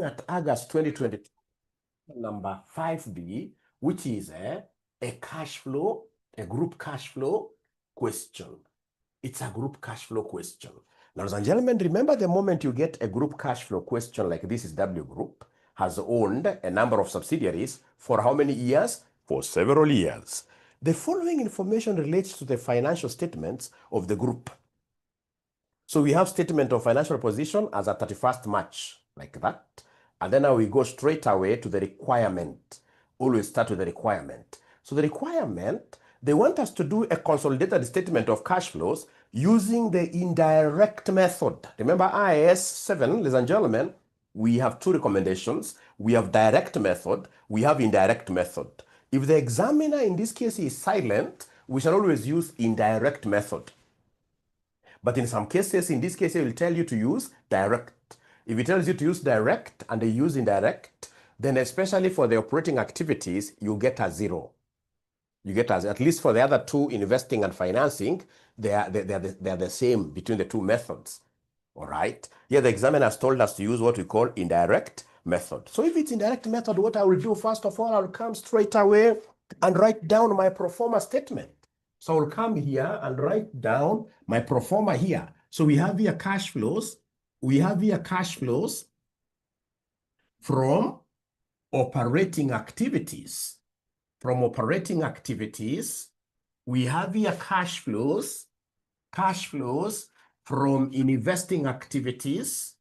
at August 2022, number 5b, which is a cash flow, a group cash flow question. It's a group cash flow question. Ladies and gentlemen, remember the moment you get a group cash flow question like this is W Group, has owned a number of subsidiaries for how many years? For several years. The following information relates to the financial statements of the group. So we have statement of financial position as at 31st March, like that. And then now we go straight away to the requirement. Always start with the requirement. So the requirement, they want us to do a consolidated statement of cash flows using the indirect method. Remember IAS 7, ladies and gentlemen, we have two recommendations. We have direct method, we have indirect method. If the examiner in this case is silent, we shall always use indirect method. But in some cases, in this case, it will tell you to use direct. If it tells you to use direct and they use indirect, then especially for the operating activities, you get a 0. You get at least for the other two, investing and financing, they are the same between the two methods. All right. Here, the examiner has told us to use what we call indirect method. So if it's indirect method, what I will do, first of all, I'll come straight away and write down my pro forma statement. So I'll come here and write down my pro forma here. So we have here cash flows. We have here cash flows from operating activities. From operating activities, we have here cash flows from investing activities,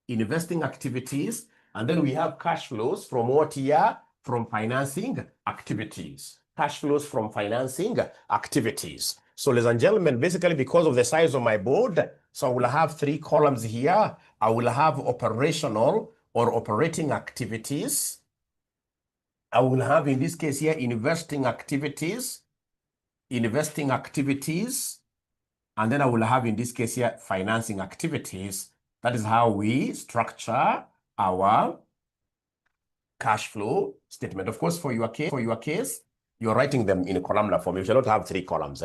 and then we have cash flows from what here? From financing activities. Cash flows from financing activities. So ladies and gentlemen, basically because of the size of my board, so I will have 3 columns here. I will have operational or operating activities. I will have in this case here investing activities, and then I will have in this case here financing activities. That is how we structure our cash flow statement. Of course, for your case, you're writing them in a columnar form. You shall not have 3 columns.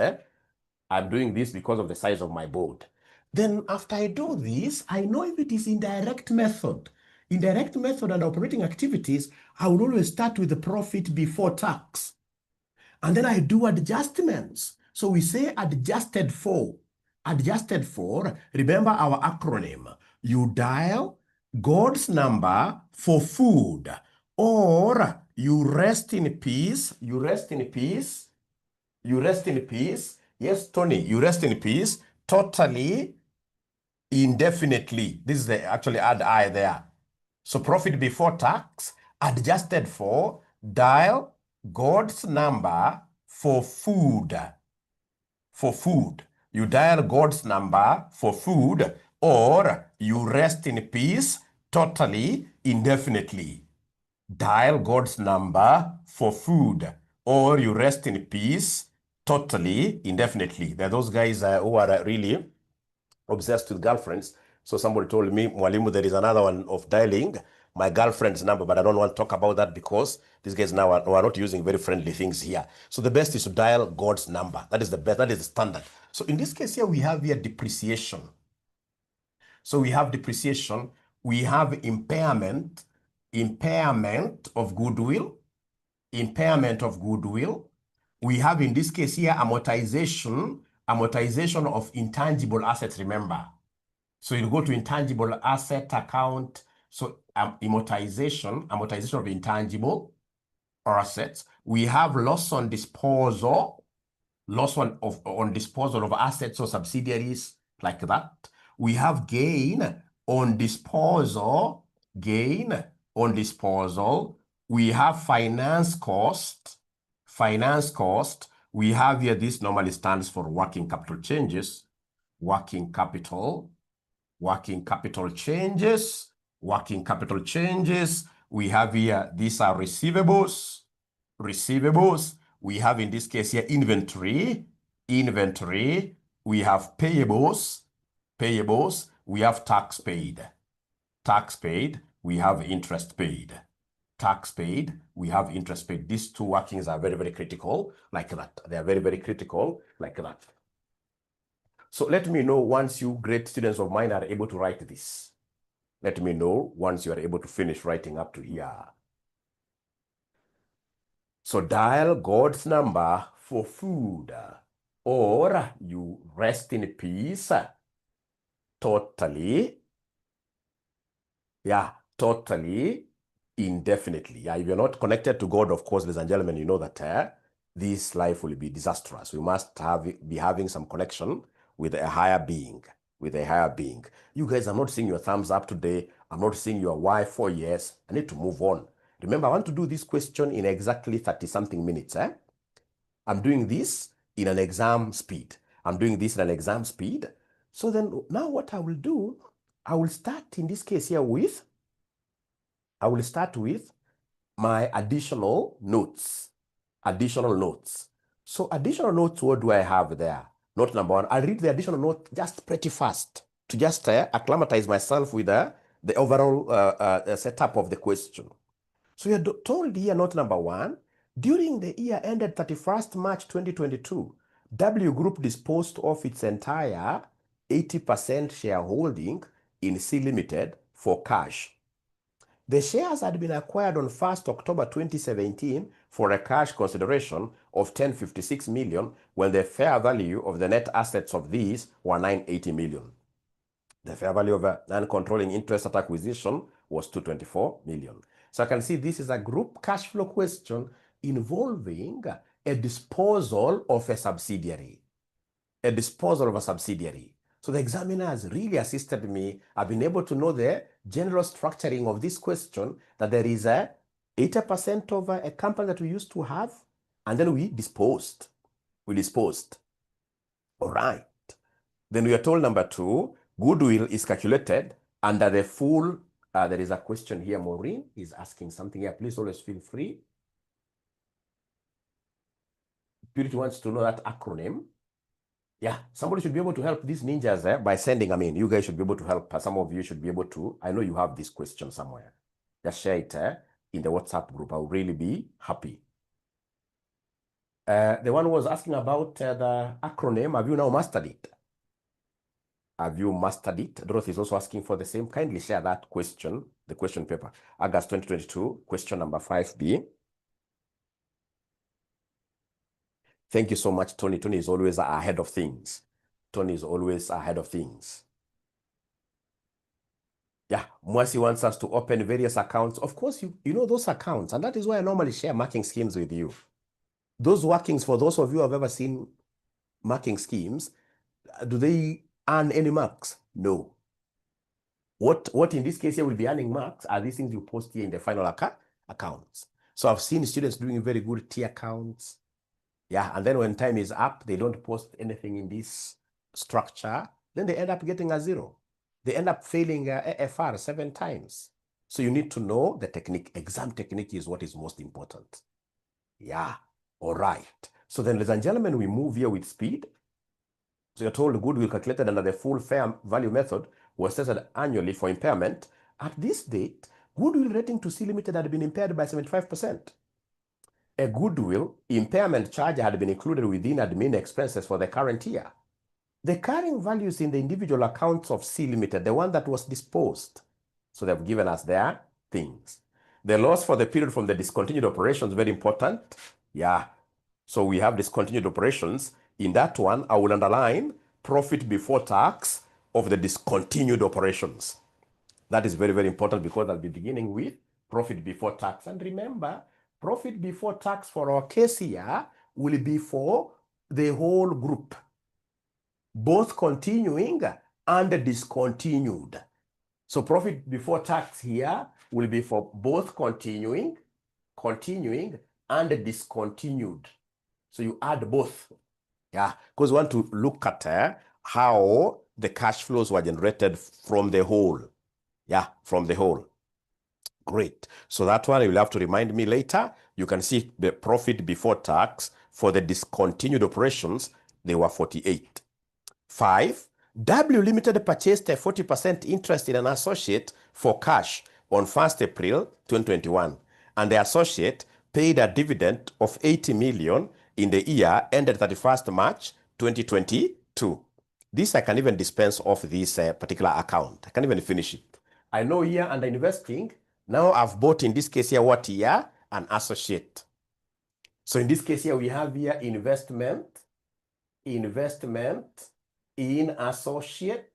I'm doing this because of the size of my board. Then after I do this, I know if it is indirect method. Indirect method and operating activities, I will always start with the profit before tax. And then I do adjustments. So we say adjusted for. Adjusted for, remember our acronym. You dial God's number for food, or you rest in peace. You rest in peace. You rest in peace. Yes, Tony, you rest in peace totally, indefinitely. This is the actually add I there. So profit before tax, adjusted for, dial God's number for food. For food. You dial God's number for food, or you rest in peace totally, indefinitely. Dial God's number for food, or you rest in peace totally, indefinitely. There are those guys who are really obsessed with girlfriends. So somebody told me, Mwalimu, there is another one of dialing my girlfriend's number, but I don't want to talk about that because these guys now are not using very friendly things here. So the best is to dial God's number. That is the best, that is the standard. So in this case here, we have here depreciation. So we have depreciation, we have impairment of goodwill, We have in this case here amortization of intangible assets, remember. So you go to intangible asset account. So amortization of intangible assets. We have loss on disposal, on disposal of assets or subsidiaries like that. We have gain on disposal. We have finance cost. We have here, this normally stands for working capital changes. Working capital changes. We have here, these are receivables. We have in this case here inventory. We have payables. We have tax paid. We have interest paid. We have interest paid. These two workings are very, very critical, like that. They are very, very critical, like that. So let me know once you great students of mine are able to write this. Let me know once you are able to finish writing up to here. So dial God's number for food, or you rest in peace totally. Yeah, totally, indefinitely. Yeah, if you're not connected to God, of course, ladies and gentlemen, you know that this life will be disastrous. We must be having some connection with a higher being, You guys, I'm not seeing your thumbs up today. I'm not seeing your why for yes. I need to move on. Remember, I want to do this question in exactly 30-something minutes. I'm doing this in an exam speed. So then now what I will do, I will start in this case here with, my additional notes. So additional notes, what do I have there? Note number one, I'll read the additional note just pretty fast to just acclimatize myself with the overall setup of the question. So you're told here, note number one, during the year ended 31st March 2022, W Group disposed of its entire 80% shareholding in C Limited for cash. The shares had been acquired on 1st October 2017 for a cash consideration of 1056 million when the fair value of the net assets of these were 980 million. The fair value of a non-controlling interest at acquisition was 224 million. So I can see this is a group cash flow question involving a disposal of a subsidiary. So the examiner has really assisted me. I've been able to know the general structuring of this question, that there is a 80% of a company that we used to have, and then we disposed. All right. Then we are told number two, goodwill is calculated under the full, there is a question here. Maureen is asking something here. Please always feel free. Purity wants to know that acronym. Yeah, somebody should be able to help these ninjas by sending, you guys should be able to help. Some of you should be able to, I know you have this question somewhere. Just share it in the WhatsApp group. I will really be happy. The one who was asking about the acronym, have you now mastered it? Dorothy is also asking for the same. Kindly share that question, the question paper. August 2022, question number 5B. Thank you so much, Tony. Tony is always ahead of things. Yeah, Mwasi wants us to open various accounts. Of course, you know those accounts, and that is why I normally share marking schemes with you. Those workings, for those of you who have ever seen marking schemes, do they earn any marks? No. What in this case here will be earning marks are these things you post here in the final accounts. So I've seen students doing very good T accounts. Yeah, and then when time is up, they don't post anything in this structure, then they end up getting a 0. They end up failing AFR 7 times. So you need to know the technique. Exam technique is what is most important. Yeah, all right. So then, ladies and gentlemen, we move here with speed. So you're told goodwill calculated under the full fair value method was tested annually for impairment. At this date, goodwill rating to C Limited had been impaired by 75%. A goodwill impairment charge had been included within admin expenses for the current year. The carrying values in the individual accounts of C Limited, the one that was disposed. So they've given us their things. The loss for the period from the discontinued operations, very important. Yeah. So we have discontinued operations. In that one, I will underline profit before tax of the discontinued operations. That is very, very important because I'll be beginning with profit before tax. And remember, profit before tax for our case here will be for the whole group, both continuing and discontinued. So profit before tax here will be for both continuing and discontinued. So you add both. Yeah, because we want to look at how the cash flows were generated from the whole. Yeah, from the whole. Great. So that one you'll have to remind me later. You can see the profit before tax for the discontinued operations, they were 48. 5. W Limited purchased a 40% interest in an associate for cash on 1st April 2021, and the associate paid a dividend of 80 million in the year ended 31st March 2022. This I can even dispense off this particular account. I can even finish it. I know here under investing, now I've bought in this case here what here? An associate. So in this case here, we have here investment in associate.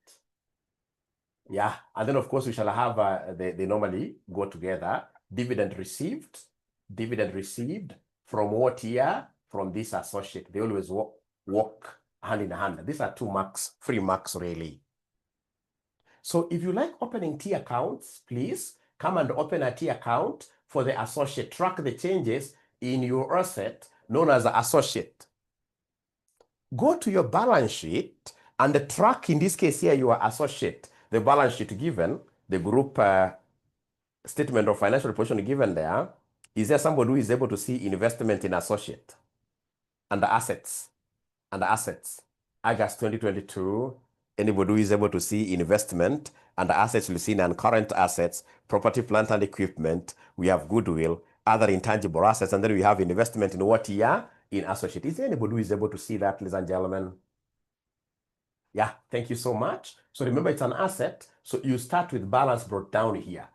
Yeah, and then of course we shall have, they normally go together. Dividend received from what here? From this associate. They always walk hand in hand. These are 2 marks, 3 marks really. So if you like opening T accounts, please come and open a T account for the associate. Track the changes in your asset known as the associate. Go to your balance sheet and track, in this case here, your associate. The balance sheet given, the group statement of financial position given there. Is there somebody who is able to see investment in associate? And the assets. August 2022. Anybody who is able to see investment and the assets will see in current assets, property, plant, and equipment. We have goodwill, other intangible assets, and then we have investment in what year? In associate. Is there anybody who is able to see that, ladies and gentlemen? Yeah, thank you so much. So remember, it's an asset. So you start with balance brought down here.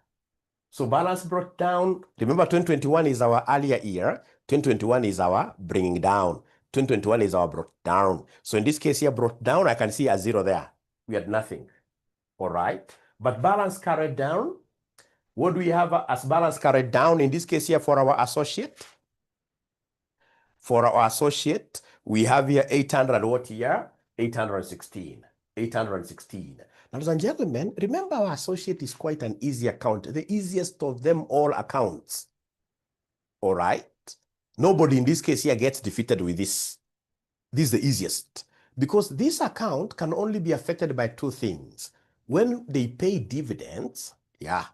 So balance brought down, remember 2021 is our earlier year. 2021 is our bringing down. 2021 is our brought down. So in this case here, brought down, I can see a 0 there. We had nothing. All right. But balance carried down. What do we have as balance carried down in this case here for our associate? For our associate, we have here 800 what here? 816. 816. Ladies and gentlemen, remember our associate is quite an easy account, the easiest of them all accounts. All right. Nobody in this case here gets defeated with this. This is the easiest because this account can only be affected by 2 things. When they pay dividends, yeah.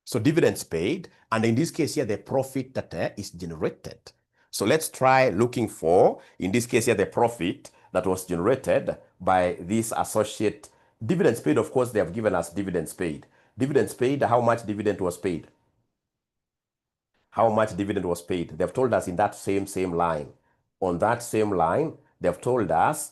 So dividends paid, and in this case here, the profit that is generated. So let's try looking for, in this case here, the profit that was generated by this associate. Dividends paid, of course, they have given us dividends paid. Dividends paid, how much dividend was paid? How much dividend was paid? They've told us in that same line. On that same line, they've told us,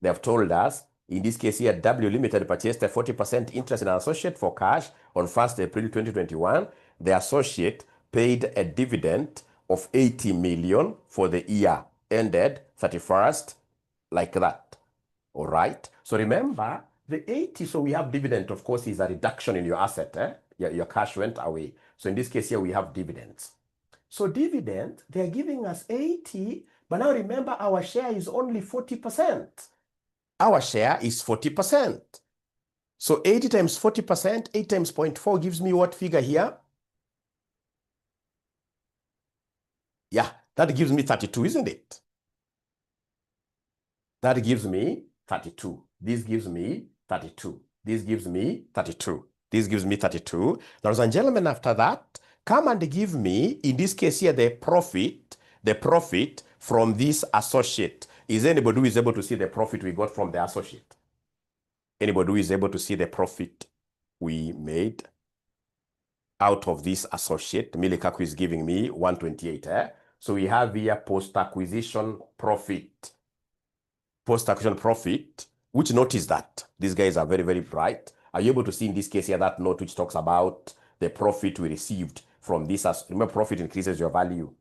in this case here, W Limited purchased a 40% interest in an associate for cash on 1st April 2021. The associate paid a dividend of 80 million for the year ended 31st, like that. All right. So remember, the 80, so we have dividend, of course, is a reduction in your asset. Your cash went away. So in this case here, we have dividends. So dividend, they're giving us 80, but now remember our share is only 40%. Our share is 40%. So 80 times 40%, 8 times 0.4 gives me what figure here? Yeah, that gives me 32, isn't it? That gives me 32. This gives me 32. This gives me 32. This gives me 32. Ladies and gentlemen, after that, come and give me, in this case here, the profit from this associate. Is anybody who is able to see the profit we got from the associate? Anybody who is able to see the profit we made out of this associate? Milikaku is giving me 128. So we have here post-acquisition profit. Post-acquisition profit. Which note is that? These guys are very, very bright. Are you able to see in this case here that note which talks about the profit we received from this? Remember, profit increases your value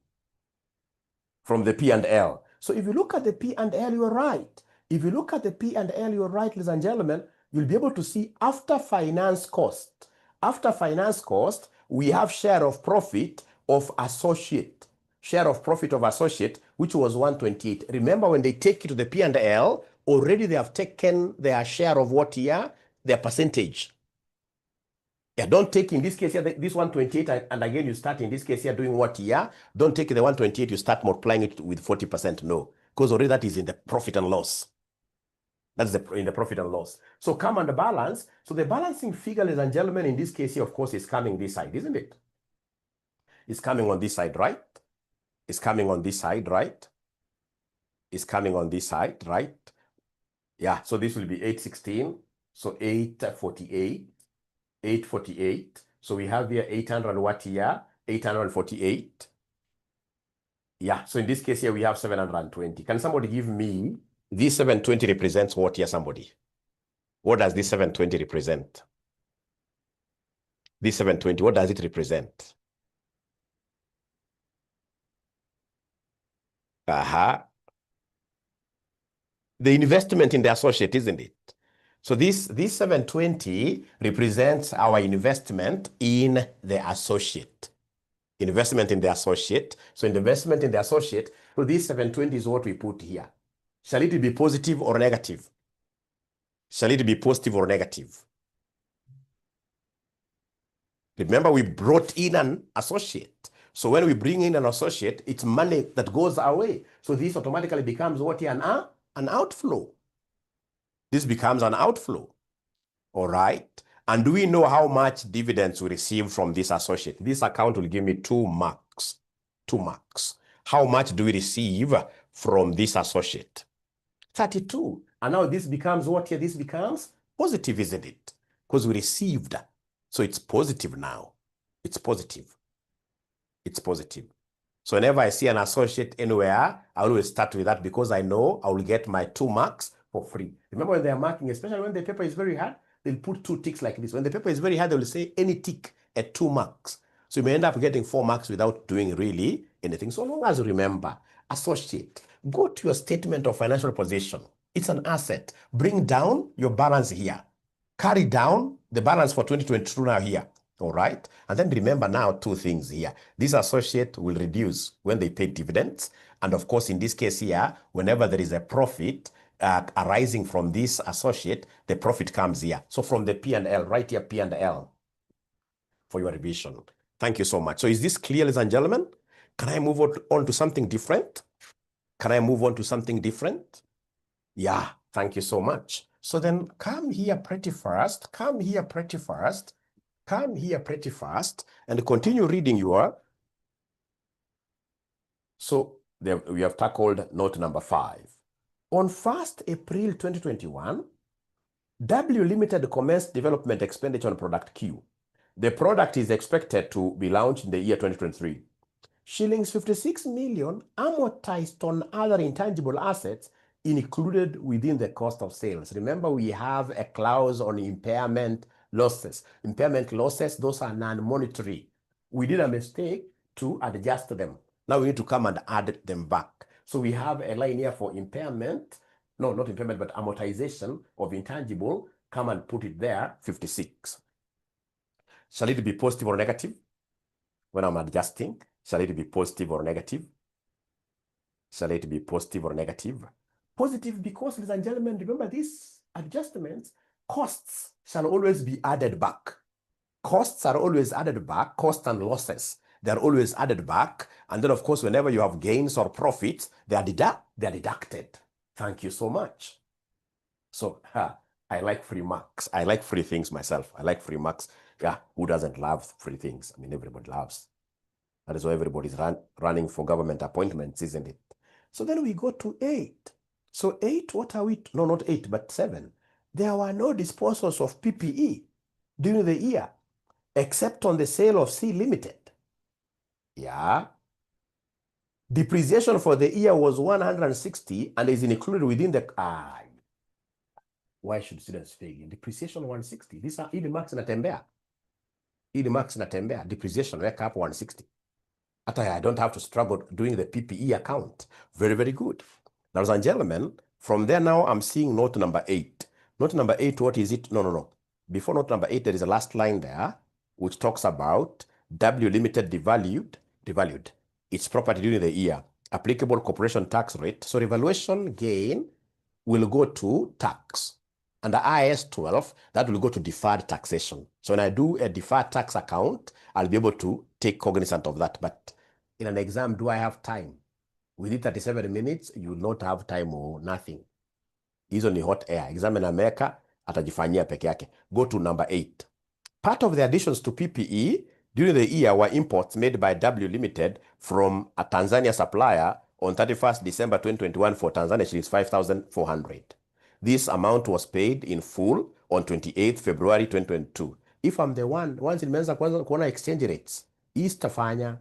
from the P&L. So if you look at the P&L, you're right. If you look at the P&L, you're right, ladies and gentlemen, you'll be able to see after finance cost. After finance cost, we have share of profit of associate. Share of profit of associate, which was 128. Remember, when they take it to the P&L, already they have taken their share of what here? Their percentage. Yeah, don't take in this case here, this 128, and again you start in this case here doing what here? Don't take the 128, you start multiplying it with 40%. No, because already that is in the profit and loss. That's in the profit and loss. So come on the balance. So the balancing figure, ladies and gentlemen, in this case here, of course, is coming this side, isn't it? It's coming on this side, right? It's coming on this side, right? It's coming on this side, right? Yeah, so this will be 816. So 848. 848. So we have here 800 what here? 848. Yeah, so in this case here, we have 720. Can somebody give me, this 720 represents what here, somebody? What does this 720 represent? This 720, what does it represent? The investment in the associate, isn't it? So this 720 represents our investment in the associate. Investment in the associate. So investment in the associate, so this 720 is what we put here. Shall it be positive or negative? Shall it be positive or negative? Remember, we brought in an associate. So when we bring in an associate, it's money that goes away. So this automatically becomes what here? An outflow. This becomes an outflow. All right. And do we know how much dividends we receive from this associate? This account will give me 2 marks. 2 marks. How much do we receive from this associate? 32. And now this becomes what here? This becomes positive, isn't it? Because we received. So it's positive now. It's positive. It's positive. So whenever I see an associate anywhere, I always start with that because I know I will get my 2 marks for free. Remember when they are marking, especially when the paper is very hard, they'll put 2 ticks like this. When the paper is very hard, they will say any tick at 2 marks. So you may end up getting 4 marks without doing really anything. So long as you remember, associate, go to your statement of financial position. It's an asset. Bring down your balance here. Carry down the balance for 2022 now here. All right. And then remember now 2 things here. This associate will reduce when they pay dividends. And of course, in this case here, whenever there is a profit arising from this associate, the profit comes here. So from the P&L, right here, P&L for your revision. Thank you so much. So is this clear, ladies and gentlemen? Can I move on to something different? Can I move on to something different? Yeah, thank you so much. So then come here pretty fast, come here pretty fast, come here pretty fast, and continue reading your. So there, we have tackled note number 5. On 1st April 2021, W Limited commenced development expenditure on product Q. The product is expected to be launched in the year 2023. Shillings 56 million amortized on other intangible assets included within the cost of sales. Remember, we have a clause on impairment losses. Impairment losses, those are non-monetary. We did a mistake to adjust them. Now we need to come and add them back. So we have a line here for impairment. No, not impairment, but amortization of intangible. Come and put it there, 56. Shall it be positive or negative? When I'm adjusting, shall it be positive or negative? Shall it be positive or negative? Positive because, ladies and gentlemen, remember these adjustments, costs shall always be added back. Costs are always added back, costs and losses. They're always added back. And then, of course, whenever you have gains or profits, they are deducted. Thank you so much. So, I like free marks. I like free things myself. I like free marks. Yeah, who doesn't love free things? I mean, everybody loves. That is why everybody's running for government appointments, isn't it? So then we go to 8. So 8, what are we? No, not 8, but 7. There were no disposals of PPE during the year, except on the sale of C Limited. Yeah. Depreciation for the year was 160 and is included within the... Why should students fail? Depreciation 160. These are 𝐿-max inatembea. 𝐿-max inatembea. Depreciation, wake up 160. I don't have to struggle doing the PPE account. Very, very good. Ladies and gentlemen, from there now I'm seeing note number 8. Note number 8, what is it? No. Before note number 8, there is a last line there, which talks about W Limited devalued its property during the year. Applicable corporation tax rate. So revaluation gain will go to tax. Under IAS 12, that will go to deferred taxation. So when I do a deferred tax account, I'll be able to take cognizance of that. But in an exam, do I have time? Within 37 minutes, you will not have time or nothing. Hizo ni hot air. Examiner America atajifanyia peke yake. Go to number 8. Part of the additions to PPE during the year were imports made by W Limited from a Tanzania supplier on 31st December 2021 for Tanzania shillings 5,400. This amount was paid in full on 28th February 2022. If I'm the one, once nimeanza kuona exchange rates, hii sitafanya.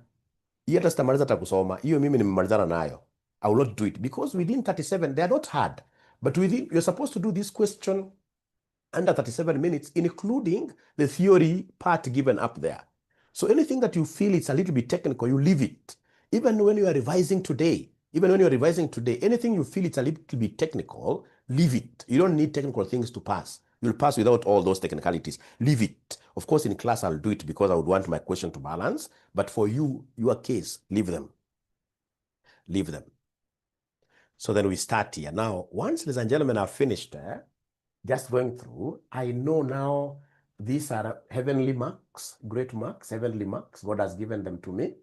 Hii hata sitamaliza hata kusoma. Hiyo mimi nimemalizana nayo. I will not do it because within 37, they are not hard. But within, you're supposed to do this question under 37 minutes, including the theory part given up there. So anything that you feel it's a little bit technical, you leave it. Even when you are revising today, anything you feel it's a little bit technical, leave it. You don't need technical things to pass. You'll pass without all those technicalities. Leave it. Of course, in class, I'll do it because I would want my question to balance. But for you, your case, leave them. Leave them. So then we start here. Now, once, ladies and gentlemen, I've finished just going through, I know now these are heavenly marks, great marks, heavenly marks. God has given them to me.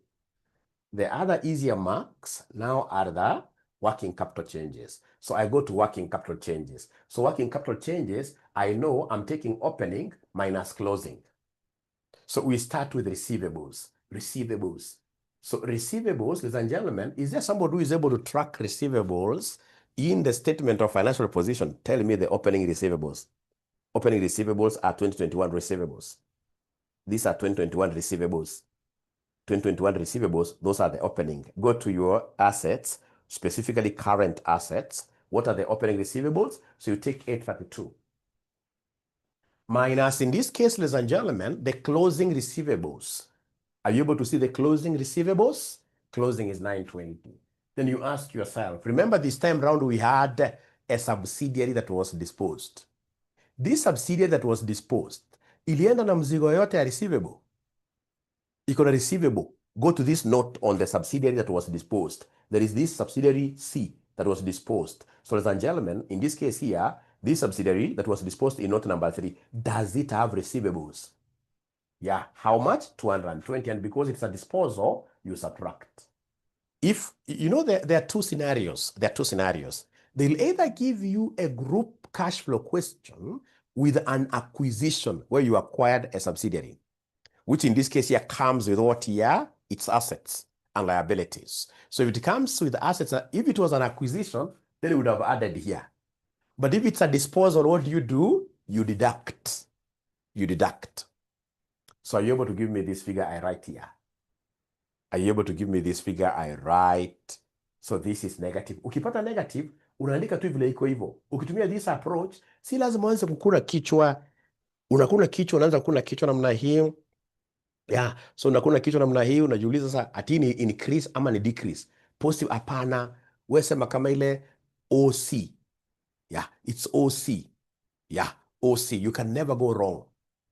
The other easier marks now are the working capital changes. So I go to working capital changes. So working capital changes, I know I'm taking opening minus closing. So we start with receivables. Receivables. So receivables, ladies and gentlemen, is there somebody who is able to track receivables in the statement of financial position? Tell me the opening receivables. Opening receivables are 2021 receivables. These are 2021 receivables. 2021 receivables, those are the opening. Go to your assets, specifically current assets. What are the opening receivables? So you take 832. Minus, in this case, ladies and gentlemen, the closing receivables. Are you able to see the closing receivables? Closing is 920. Then you ask yourself, remember this time round we had a subsidiary that was disposed. This subsidiary that was disposed, ilienda na mzigo yote ya receivable. Iko na receivable. Go to this note on the subsidiary that was disposed. There is this subsidiary C that was disposed. So ladies and gentlemen, in this case here, this subsidiary that was disposed in note number 3, does it have receivables? Yeah, how much? 220. And because it's a disposal, you subtract. If, you know, there are two scenarios. They'll either give you a group cash flow question with an acquisition where you acquired a subsidiary, which in this case here comes with what here? It's assets and liabilities. So if it comes with assets, if it was an acquisition, then it would have added here. But if it's a disposal, what do? You deduct. You deduct. So are you able to give me this figure I write here? Are you able to give me this figure I write? So this is negative. Ukipata negative, unaandika tu vile iko hivyo. Ukitumia this approach, si lazima uanze kukuna kichwa. Unakuna kichwa, unaanza kukuna kichwa namna hii. Yeah, so unakuna kichwa namna hii, unajiuliza sasa ati ni increase ama ni decrease. Positive hapana, wewe sema kama ile OC. Yeah, it's OC. Yeah, OC. You can never go wrong.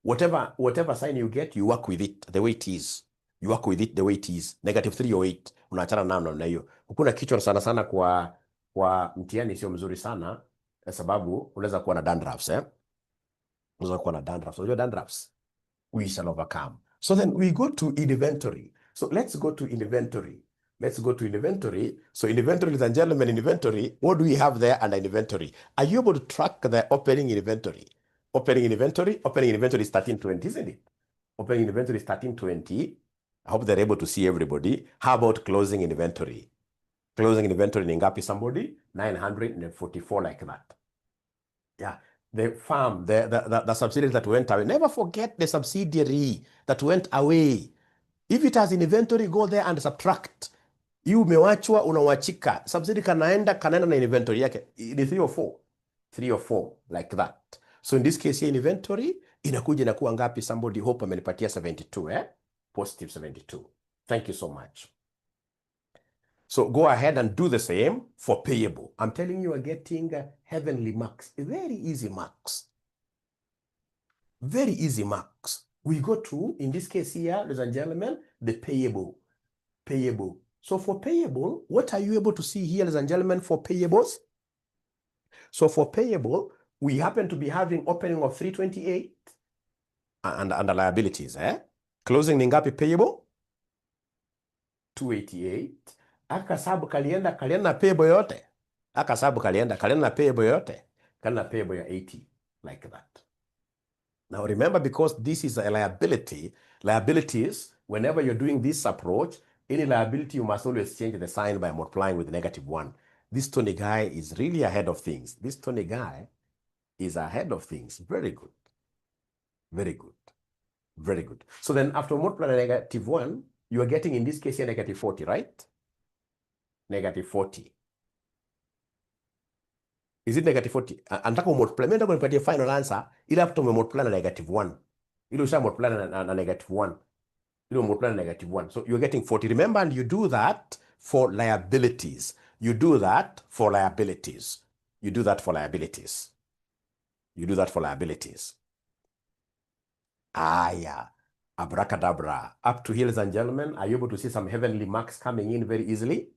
Whatever sign you get, you work with it the way it is. You work with it the way it is. Negative 308. Unaachana nao na hiyo. Kukuna kichwa sana kwa mtihani sio mzuri sana kwa sababu unaweza kuwa na dandruffs, Unaweza kuwa na dandruffs. Unajua dandruffs? We shall overcome. So then we go to inventory. So let's go to inventory. So inventory, ladies and gentlemen, inventory, what do we have there under inventory? Are you able to track the opening inventory? Opening inventory is 1320, isn't it? Opening inventory is 1320. I hope they're able to see everybody. How about closing inventory? Closing inventory ni ngapi somebody? 944, like that. Yeah. The farm, the subsidiary that went away. Never forget the subsidiary that went away. If it has an inventory, go there and subtract. You umewachwa, unawachika. Subsidiary kanaenda na inventory yake. Ni 3 or 4. 3 or 4, like that. So in this case here, inventory, inakuwa ngapi? Somebody hope amenipatia 72, Positive 72. Thank you so much. So go ahead and do the same for payable. I'm telling you, are getting heavenly marks. Very easy marks. Very easy marks. We go to, in this case here, ladies and gentlemen, the payable. Payable. So for payable, what are you able to see here, ladies and gentlemen, for payables? So for payable, we happen to be having opening of 328 and the liabilities. Closing ni ngapi payable? 288. Akasabu kalienda na payable yote. Akasabu kalienda na payable yote. Kalina payable ya 80, like that. Now remember, because this is a liability, liabilities, whenever you're doing this approach, any liability, you must always change the sign by multiplying with -1. This Tony guy is really ahead of things. This Tony guy is ahead of things. Very good. Very good. Very good. So then after multiplying -1, you are getting, in this case here, -40, right? -40. Is it negative 40? Anataka umultiply. Mimi nataka nipatie final answer ila hapo tumemultiply na negative 1. Ile usha multiply na negative 1. Ile multiply na negative 1. So you're getting 40. Remember, and you do that for liabilities. You do that for liabilities. You do that for liabilities. You do that for liabilities. Yeah. Abracadabra. Up to here, ladies and gentlemen. Are you able to see some heavenly marks coming in very easily?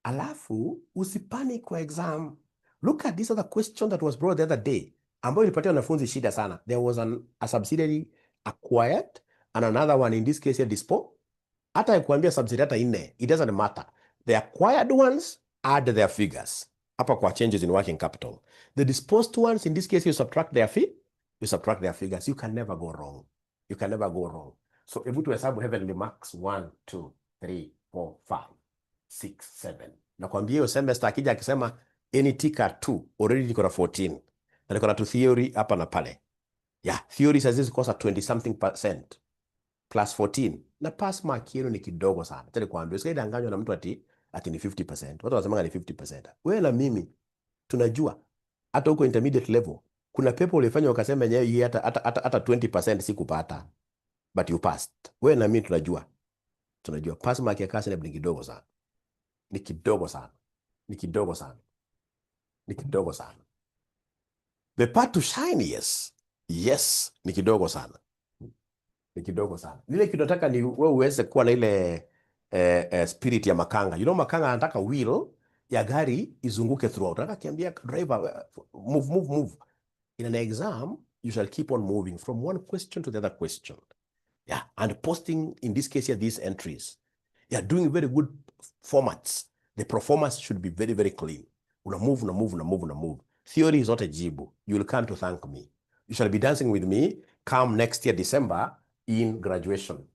Alafu, usipanic kwa exam. Look at this other question that was brought the other day. Ambayo ilipatia wanafunzi shida sana. There was a subsidiary acquired and another one, in this case here, disposed. Hata ikuambia subsidiary hata ine, it doesn't matter. The acquired ones add their figures. Hapa kwa changes in working capital. The disposed ones, in this case, you subtract their fee. You subtract their figures. You can never go wrong. You can never go wrong. So if we hesabu heavenly marks 1, 2, 3, 4, 5, 6, 7. Nakwambia hiyo semester akija akisema any tika 2 already niko na 14. Na niko na tu theory hapa na pale. Yeah, theory says kosa 20 something % plus 14. Na pass mark yenu ni kidogo sana. Tele kuambia usikidanganywa na mtu ati ni 50%. Watu wanasema ni 50%. Wewe na mimi tunajua hata huko intermediate level kuna pepo ulifanya ukasema yenyewe hii hata 20% sikupata, but you passed. Wewe na mimi tunajua pass mark ya kasi ni kidogo sana. Ni kidogo sana. Ni kidogo sana. Ni kidogo sana. The part to shine, yes, ni kidogo sana. Ni kidogo sana. Lile kitu nataka ni wewe uweze kuwa na ile spirit ya makanga. You know, makanga anataka wheel ya gari izunguke throughout. Nataka kiambia driver move. In an exam, you shall keep on moving from one question to the other question. Yeah, and posting, in this case here, these entries. Yeah, doing very good formats. The performance should be very, very clean. Una move. Theory is not a jibu. You will come to thank me. You shall be dancing with me come next year, December, in graduation.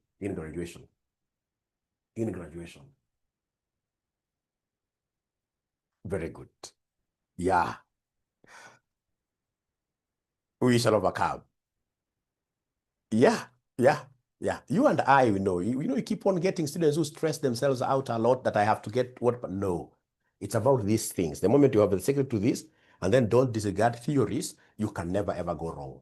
Very good. Yeah. We shall overcome. Yeah. You and I, we know. You keep on getting students who stress themselves out a lot that I have to get what, but no. It's about these things. The moment you have the secret to this, and then don't disregard theories, you can never ever go wrong.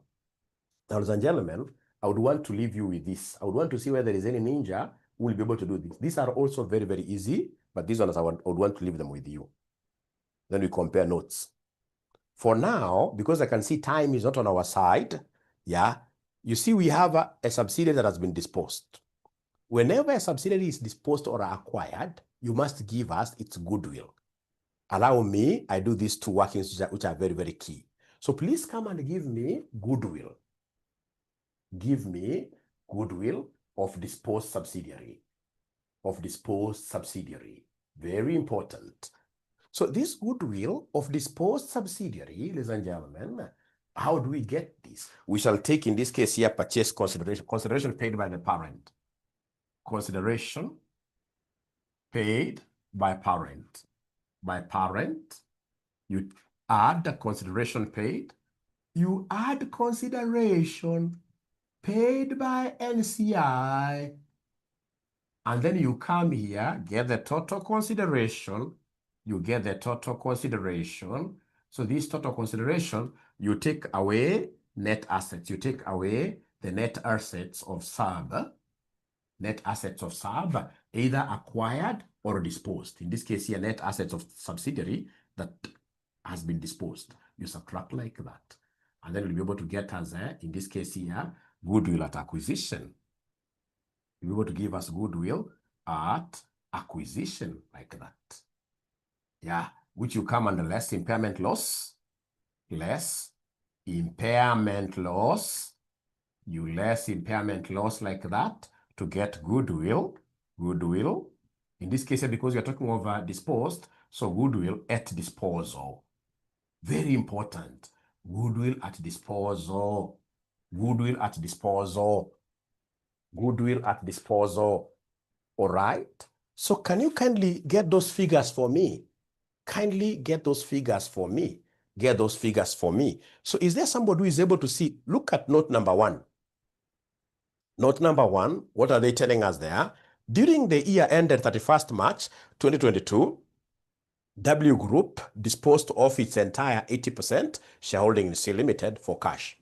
Now, ladies and gentlemen, I would want to leave you with this. I would want to see whether there is any ninja who will be able to do this. These are also very, very easy, but these ones I would want to leave them with you. Then we compare notes. For now, because I can see time is not on our side, yeah, you see we have a subsidiary that has been disposed. Whenever a subsidiary is disposed or acquired, you must give us its goodwill. Allow me, I do these two workings which are very, very key. So please come and give me goodwill. Give me goodwill of disposed subsidiary. Very important. So this goodwill of disposed subsidiary, ladies and gentlemen, how do we get this? We shall take, in this case here, purchase consideration paid by the parent. Consideration paid by parent. By parent, you add the consideration paid. You add consideration paid by NCI. And then you come here, get the total consideration. You get the total consideration. So this total consideration, you take away net assets. You take away the net assets of sub. Net assets of sub, either acquired or disposed. In this case here, net assets of subsidiary that has been disposed. You subtract like that. And then you'll be able to get us, in this case here, goodwill at acquisition. You'll be able to give us goodwill at acquisition like that. Yeah, which you come under less impairment loss. Less impairment loss. You less impairment loss like that to get goodwill. Goodwill. In this case, because you're talking over disposed, so goodwill at disposal. Very important. Goodwill at disposal. Goodwill at disposal. Goodwill at disposal. All right. So can you kindly get those figures for me? Kindly get those figures for me. Get those figures for me. So is there somebody who is able to see? Look at note number 1. Note number 1, what are they telling us there? During the year ended 31st March 2022, W Group disposed of its entire 80% shareholding in C Limited for cash.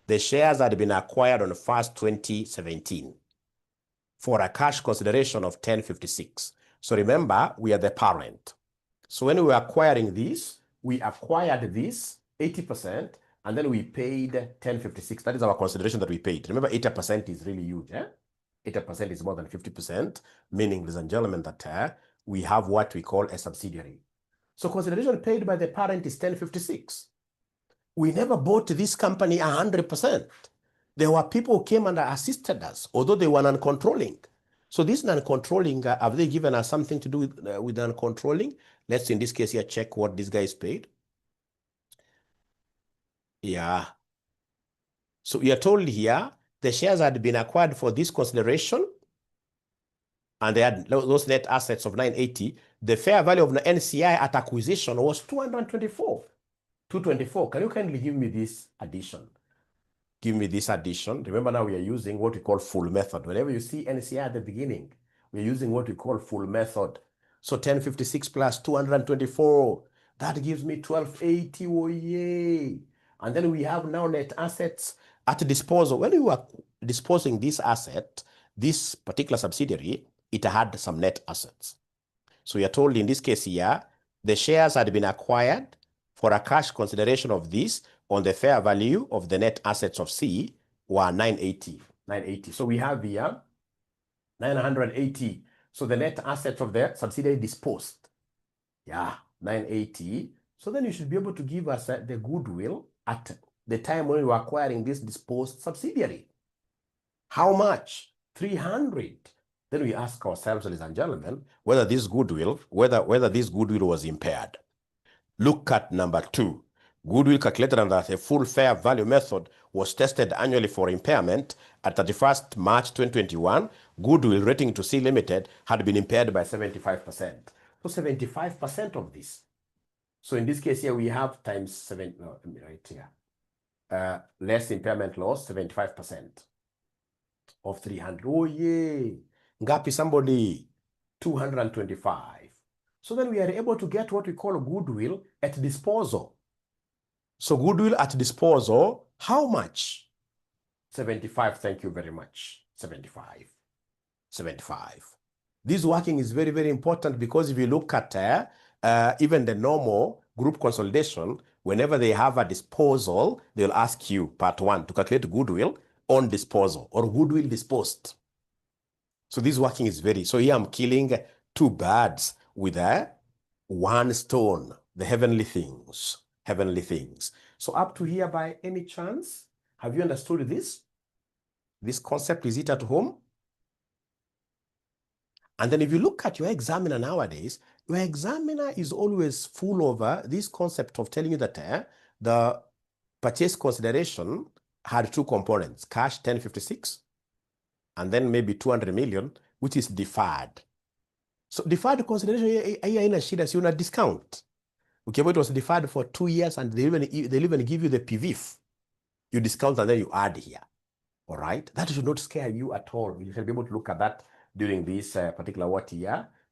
The shares had been acquired on 1st 2017 for a cash consideration of 1056. So remember, we are the parent. So when we were acquiring this, we acquired this 80%, and then we paid 1056. That is our consideration that we paid. Remember, 80% is really huge. 80% is more than 50%, meaning, ladies and gentlemen, that we have what we call a subsidiary. So consideration paid by the parent is 1056. We never bought this company 100%. There were people who came and assisted us, although they were non-controlling. So this non-controlling, have they given us something to do with non-controlling? Let's, in this case here, check what this guy is paid. Yeah. So we are told here, the shares had been acquired for this consideration, and they had those net assets of 980. The fair value of the NCI at acquisition was 224. 224. Can you kindly give me this addition? Give me this addition. Remember, now we are using what we call full method. Whenever you see NCI at the beginning, we're using what we call full method. So 1056 plus 224, that gives me 1280. Oh, yay. And then we have now net assets at disposal. When we were disposing this asset, this particular subsidiary, it had some net assets. So we are told in this case here, the shares had been acquired for a cash consideration of this on the fair value of the net assets of C were 980. 980. So we have here 980. So the net assets of the subsidiary disposed. Yeah, 980. So then you should be able to give us the goodwill at the time when we were acquiring this disposed subsidiary. How much? 300. Then we ask ourselves, ladies and gentlemen, whether this goodwill was impaired. Look at number 2. Goodwill calculated under the full fair value method was tested annually for impairment. At 31st March 2021, goodwill rating to C Limited had been impaired by 75%. So 75% of this. So in this case here, we have times 7, no, right here. Less impairment loss, 75% of 300. Oh, yay. Ngapi somebody? 225. So then we are able to get what we call goodwill at disposal. So goodwill at disposal, how much? 75, thank you very much. 75. 75. This working is very, very important, because if you look at even the normal group consolidation, whenever they have a disposal, they'll ask you, part 1, to calculate goodwill on disposal or goodwill disposed. So this working is very, so here I'm killing 2 birds with one stone, the heavenly things. Heavenly things. So up to here, by any chance, have you understood this? This concept, is it at home? And then if you look at your examiner nowadays, your examiner is always full of this concept of telling you that the purchase consideration had 2 components, cash 1056, and then maybe 200 million, which is deferred. So deferred consideration, haina shida, si una discount. Okay, but it was deferred for 2 years, and they'll even give you the PVF. You discount and then you add here. All right? That should not scare you at all. You should be able to look at that during this particular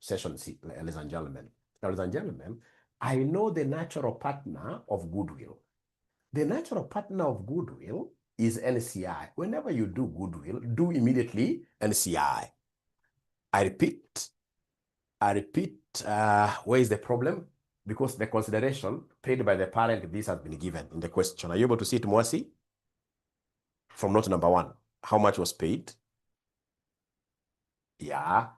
session, ladies and gentlemen. Now, ladies and gentlemen, I know the natural partner of goodwill. The natural partner of goodwill is NCI. Whenever you do goodwill, do immediately NCI. I repeat, where is the problem? Because the consideration paid by the parent, this has been given in the question. Are you able to see it, Mwasi? From note number 1, how much was paid? Yeah.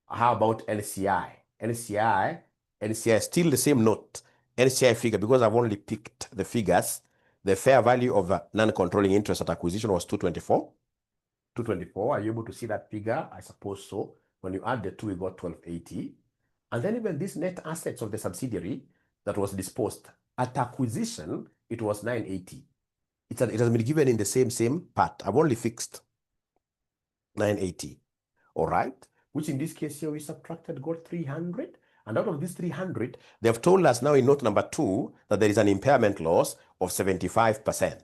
How about NCI? NCI still the same note. NCI figure, because I've only picked the figures. The fair value of non-controlling interest at acquisition was 224. 224, are you able to see that figure? I suppose so. When you add the 2, you got 1280. And then even these net assets of the subsidiary that was disposed at acquisition, it was 980. It has been given in the same part. I've only fixed 980. All right. Which in this case here we subtracted, got 300. And out of this 300, they've told us now in note number 2 that there is an impairment loss of 75%.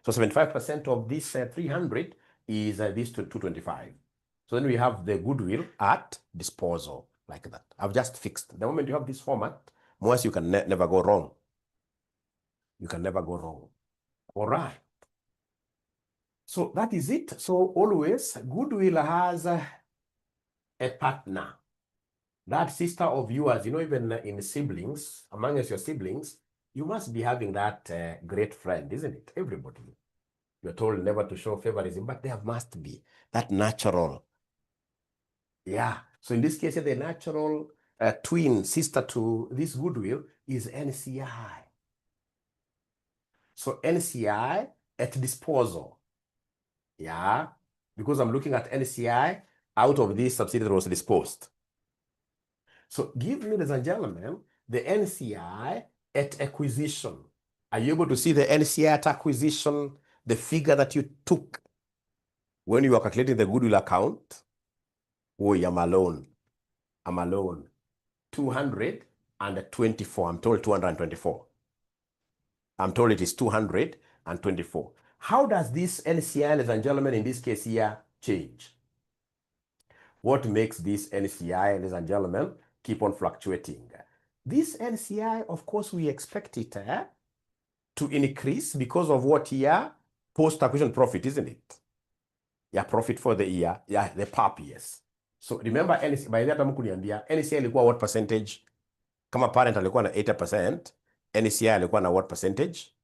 So 75% of this 300 is this 225. So then we have the goodwill at disposal. like that. I've just fixed. The moment you have this format, once you can never go wrong. You can never go wrong. All right. So that is it. So always goodwill has a partner. That sister of yours, even in siblings, amongst your siblings, you must be having that great friend, isn't it? Everybody. You're told never to show favoritism, but there must be that natural. Yeah. So in this case, the natural twin sister to this goodwill is NCI. So NCI at disposal. Yeah. Because I'm looking at NCI out of this subsidiary that was disposed. So give me, ladies and gentlemen, the NCI at acquisition. Are you able to see the NCI at acquisition, the figure that you took when you were calculating the goodwill account? Oh, I'm alone. 224. I'm told 224. I'm told it is 224. How does this NCI, ladies and gentlemen, in this case here, change? What makes this NCI, ladies and gentlemen, keep on fluctuating? This NCI, of course, we expect it to increase because of what here? Post-acquisition profit, isn't it? Yeah, profit for the year. Yeah, the PAP, yes. So remember, by that time kuniambia, NCI ilikuwa what percentage? Kama parent alikuwa na 80%, NCI alikuwa na what percentage?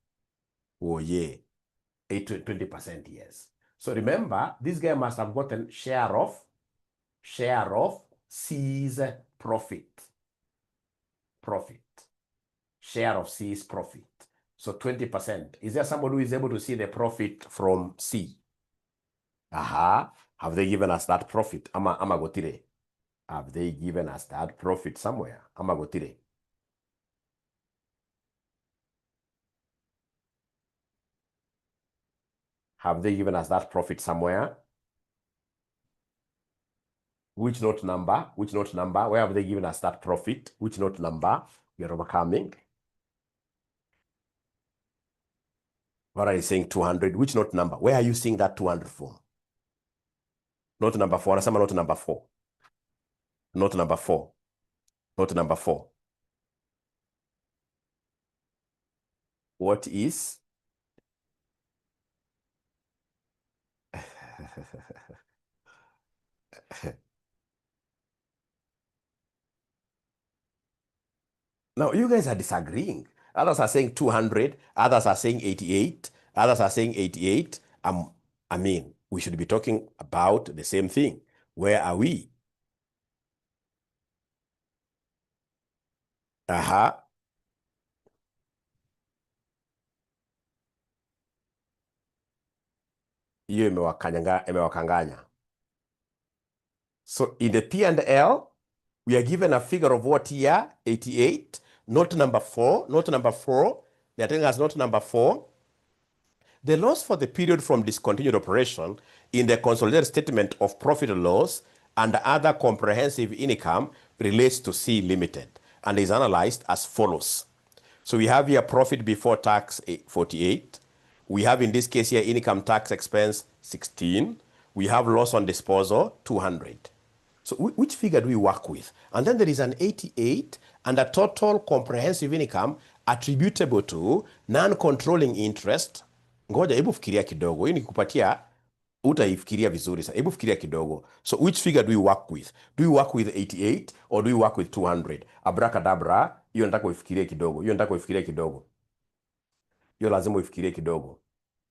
Oh yeah, 20%, yes. So remember, this guy must have gotten share of C's profit. Share of C's profit. So 20%. Is there somebody who is able to see the profit from C? Aha. Have they given us that profit? Amagotire. Have they given us that profit somewhere? Amagotire. Have they given us that profit somewhere? Which note number? Which note number? Where have they given us that profit? Which note number? We are overcoming. What are you saying 200? Which note number? Where are you seeing that 200 from? Note number 4. Anasema note number 4. Note number 4. Note number 4. What is? Now, you guys are disagreeing. Others are saying 200. Others are saying 88. Others are saying 88. I mean, we should be talking about the same thing. Where are we? Aha. Hiyo imewakanganya. So in the P&L, we are given a figure of what here? 88. Note number 4. Note number 4. They are telling us note number 4. The loss for the period from discontinued operation in the consolidated statement of profit or loss and other comprehensive income relates to C Limited and is analyzed as follows. So we have here profit before tax 48. We have in this case here income tax expense 16. We have loss on disposal 200. So which figure do we work with? And then there is an 88 and a total comprehensive income attributable to non-controlling interest. Ngoja, hebu fikiria kidogo. Hii nikikupatia utaifikiria vizuri sana. Hebu fikiria kidogo. So which figure do we work with? Do we work with 88 or do we work with 200? Abracadabra, hiyo nataka uifikirie kidogo. Hiyo nataka uifikirie kidogo. Hiyo lazima uifikirie kidogo.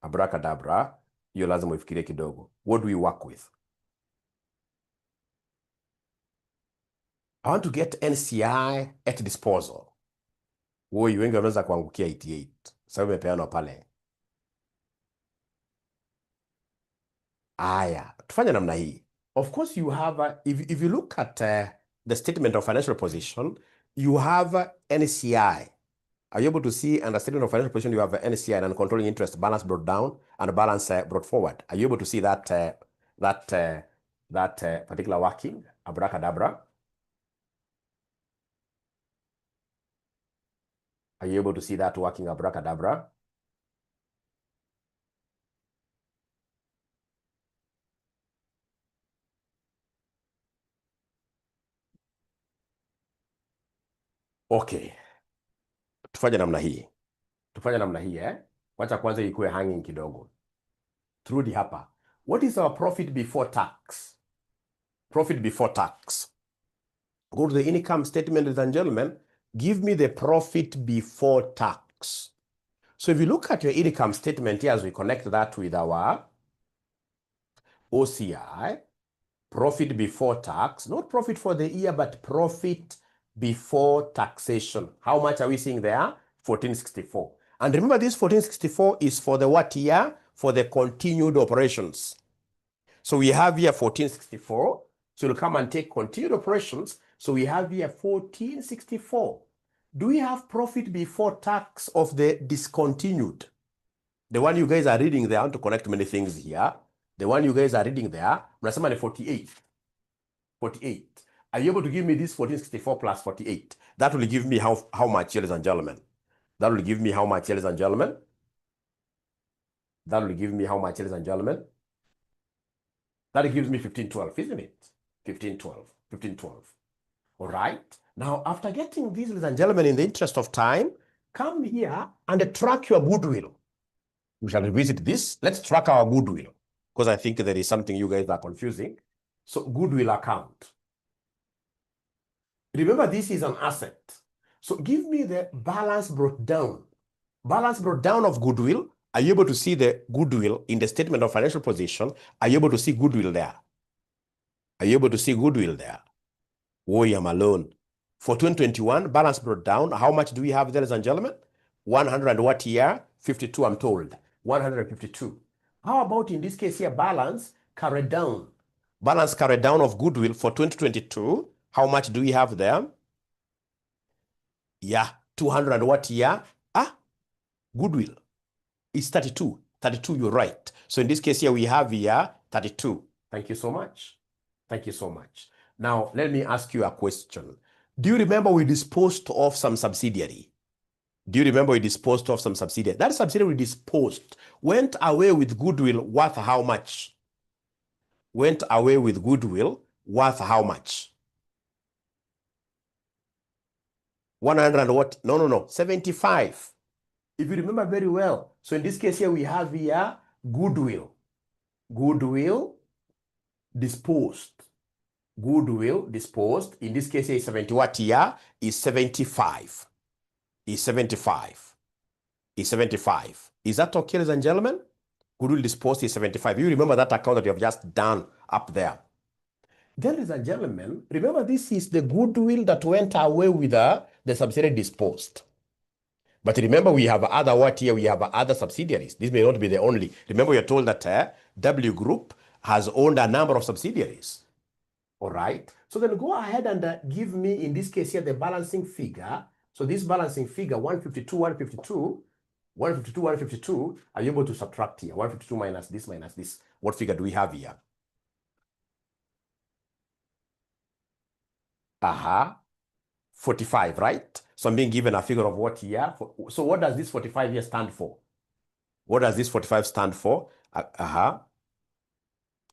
Abracadabra, hiyo lazima uifikirie kidogo. What do we work with? I want to get NCI at disposal. Woi, wengi wanaweza kuangukia 88. Sababu imepeanwa pale. Aya, tufanye namna hii. Of course, you have, if you look at the statement of financial position, you have NCI. Are you able to see under statement of financial position, you have NCI, non-controlling interest, balance brought down and balance brought forward. Are you able to see that particular working? Abracadabra. Are you able to see that working? Abracadabra. Okay. Tufanye namna hii. Wacha kwanza ikuwe hanging kidogo. Turudi hapa. What is our profit before tax? Profit before tax. Go to the income statement, ladies and gentlemen. Give me the profit before tax. So if you look at your income statement here, as we connect that with our OCI, profit before tax, not profit for the year, but profit before taxation. How much are we seeing there? 1464. And remember, this 1464 is for the what year? For the continued operations. So we have here 1464. So we'll come and take continued operations. So we have here 1464. Do we have profit before tax of the discontinued? The one you guys are reading there, I want to connect many things here. The one you guys are reading there, mnasema ni 48. 48. Are you able to give me this 1464 plus 48? That will give me how much, ladies and gentlemen? That will give me how much, ladies and gentlemen? That will give me how much, ladies and gentlemen? That gives me 1512, isn't it? 1512. All right. Now, after getting these, ladies and gentlemen, in the interest of time, come here and track your goodwill. We shall revisit this. Let's track our goodwill, because I think there is something you guys are confusing. So, goodwill account. Remember, this is an asset. So, give me the balance brought down. Balance brought down of goodwill. Are you able to see the goodwill in the statement of financial position? Are you able to see goodwill there? Are you able to see goodwill there? William alone. For 2021, balance brought down. How much do we have there, ladies and gentlemen? 100 and what year? 52, I'm told. 152. How about in this case here, balance carried down? Balance carried down of goodwill for 2022. How much do we have there? Yeah, 200 and what year? Goodwill is 32. 32, you're right. So in this case here, we have here 32. Thank you so much. Thank you so much. Now, let me ask you a question. Do you remember we disposed of some subsidiary? Do you remember we disposed of some subsidiary? That subsidiary we disposed went away with goodwill worth how much? Went away with goodwill worth how much? 100 and what? No. 75. If you remember very well. So in this case here, we have here goodwill. Goodwill disposed. Goodwill disposed. In this case here, 70 what year? Is 75. Is 75. Is 75. Is that okay, ladies and gentlemen? Goodwill disposed is 75. You remember that account that you have just done up there. Then, ladies and gentlemen, remember this is the goodwill that went away with the subsidiary disposed. But remember, we have other what here? We have other subsidiaries. This may not be the only. Remember, you're told that W Group has owned a number of subsidiaries. All right. So then go ahead and give me, in this case here, the balancing figure. So this balancing figure, 152, 152, 152, 152, are you able to subtract here? 152 minus this. What figure do we have here? 45, right? So I'm being given a figure of what year? So what does this 45 here stand for? What does this 45 stand for?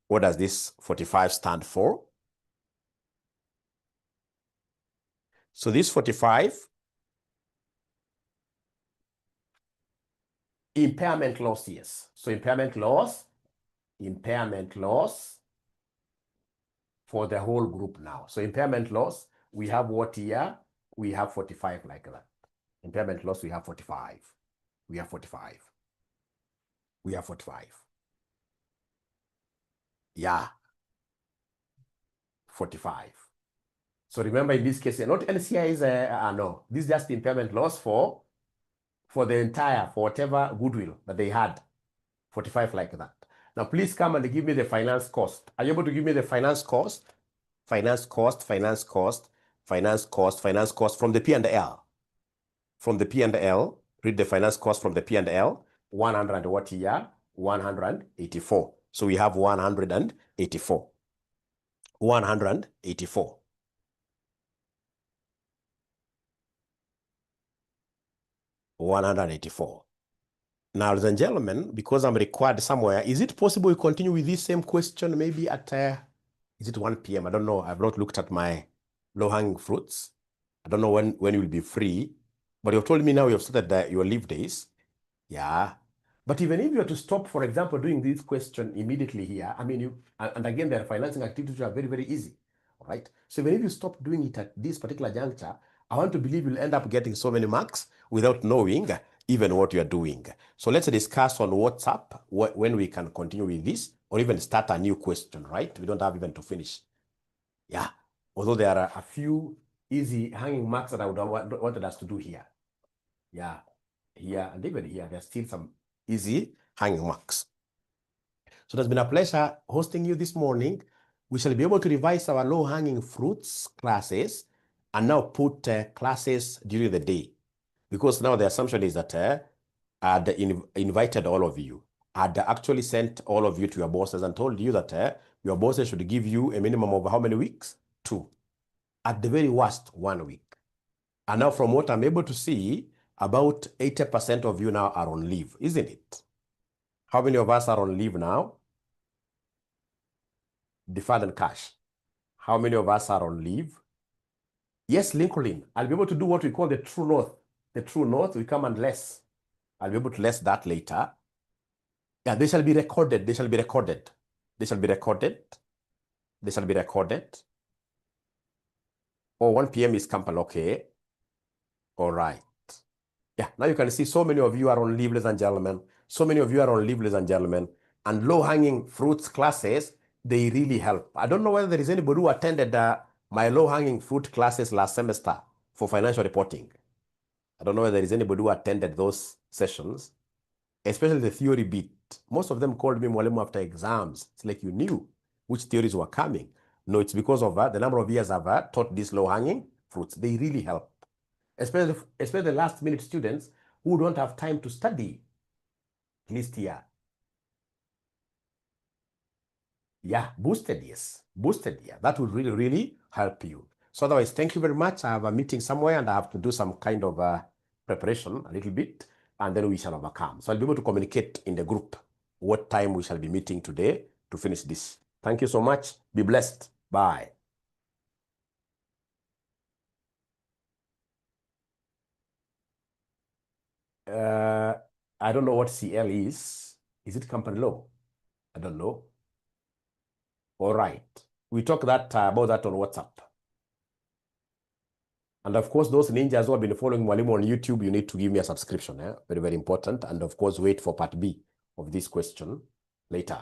What does this 45 stand for? So this 45, impairment loss, yes. So impairment loss for the whole group now. So impairment loss, we have what year? We have 45 like that. Impairment loss, we have 45. We have 45. We have 45. Yeah. 45. So remember, in this case, not LCI is no. This is just impairment loss for the entire, for whatever goodwill that they had. 45 like that. Now, please come and give me the finance cost. Are you able to give me the finance cost? Finance cost from the P&L. From the P&L, read the finance cost from the P&L. 100 what year? 184. So we have 184. 184. 184. Now, ladies and gentlemen, because I'm required somewhere, is it possible we continue with this same question maybe at, is it 1 p.m.? I don't know. I've not looked at my low-hanging fruits. I don't know when you'll be free, but you've told me now you've started your leave days. Yeah. But even if you were to stop, for example, doing this question immediately here, I mean, and again, there are financing activities which are very, very easy, all right? So even if you stop doing it at this particular juncture, I want to believe you'll end up getting so many marks without knowing even what you're doing. So let's discuss on WhatsApp when we can continue with this, or even start a new question, right? We don't have even to finish. Yeah. Although there are a few easy hanging marks that I would wanted us to do here. Yeah. Here and even here, there's still some easy hanging marks. So it has been a pleasure hosting you this morning. We shall be able to revise our low-hanging fruits classes and now put classes during the day. Because now the assumption is that I'd invited all of you. I'd actually sent all of you to your bosses and told you that your bosses should give you a minimum of how many weeks? 2. At the very worst, 1 week. And now from what I'm able to see, about 80% of you now are on leave, isn't it? How many of us are on leave now? Deferred and cash. How many of us are on leave? Yes, Lincoln, I'll be able to do what we call the true north. The true north, we come and less. I'll be able to less that later. Yeah, they shall be recorded. They shall be recorded. They shall be recorded. They shall be recorded. Oh, 1 p.m. is Kampala, okay. All right. Yeah, now you can see so many of you are on leave, ladies and gentlemen. So many of you are on leave, ladies and gentlemen. And low-hanging fruits classes, they really help. I don't know whether there is anybody who attended my low-hanging fruit classes last semester for financial reporting. I don't know whether there is anybody who attended those sessions, especially the theory bit. Most of them called me Mwalimu after exams. It's like you knew which theories were coming. No, it's because of the number of years I've taught these low-hanging fruits. They really help. Especially the last-minute students who don't have time to study. At least here. Yeah, boosted, yes. Boosted, yeah. That will really, really help you. So otherwise, thank you very much. I have a meeting somewhere and I have to do some kind of preparation a little bit, and then we shall overcome. So I'll be able to communicate in the group what time we shall be meeting today to finish this. Thank you so much. Be blessed. Bye. I don't know what CL is. Is it company law? I don't know. All right. We talk about that on WhatsApp. And of course, those ninjas who have been following Mwalimu on YouTube, you need to give me a subscription. Very, very important. And of course, wait for part B of this question later.